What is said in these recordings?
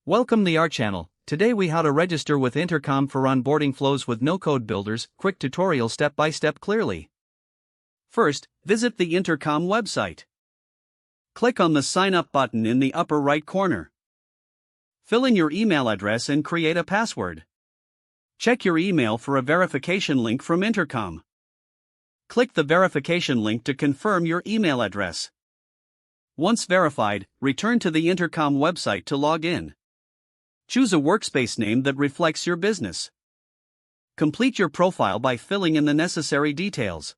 Welcome to our channel. Today we how to register with Intercom for onboarding flows with no-code builders. Quick tutorial step-by-step clearly. First, visit the Intercom website. Click on the Sign Up button in the upper right corner. Fill in your email address and create a password. Check your email for a verification link from Intercom. Click the verification link to confirm your email address. Once verified, return to the Intercom website to log in. Choose a workspace name that reflects your business. Complete your profile by filling in the necessary details.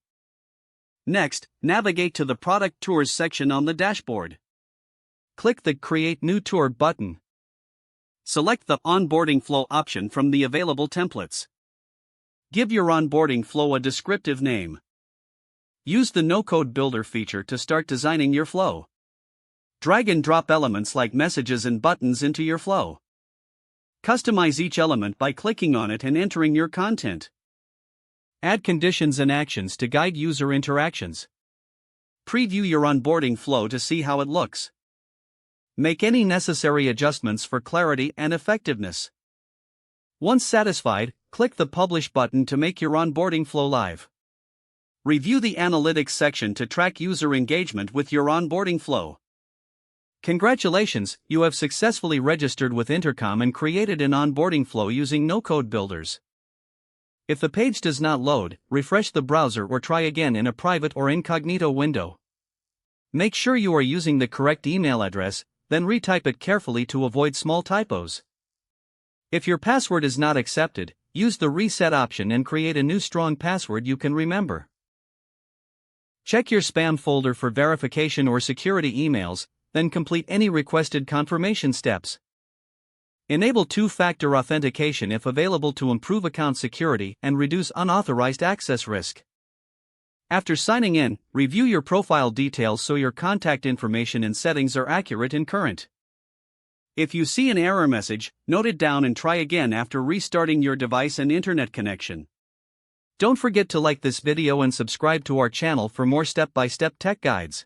Next, navigate to the Product Tours section on the dashboard. Click the Create New Tour button. Select the Onboarding Flow option from the available templates. Give your onboarding flow a descriptive name. Use the No-Code Builder feature to start designing your flow. Drag and drop elements like messages and buttons into your flow. Customize each element by clicking on it and entering your content. Add conditions and actions to guide user interactions. Preview your onboarding flow to see how it looks. Make any necessary adjustments for clarity and effectiveness. Once satisfied, click the Publish button to make your onboarding flow live. Review the Analytics section to track user engagement with your onboarding flow. Congratulations, you have successfully registered with Intercom and created an onboarding flow using no-code builders. If the page does not load, refresh the browser or try again in a private or incognito window. Make sure you are using the correct email address, then retype it carefully to avoid small typos. If your password is not accepted, use the reset option and create a new strong password you can remember. Check your spam folder for verification or security emails, then complete any requested confirmation steps. Enable two-factor authentication if available to improve account security and reduce unauthorized access risk. After signing in, review your profile details so your contact information and settings are accurate and current. If you see an error message, note it down and try again after restarting your device and internet connection. Don't forget to like this video and subscribe to our channel for more step-by-step tech guides.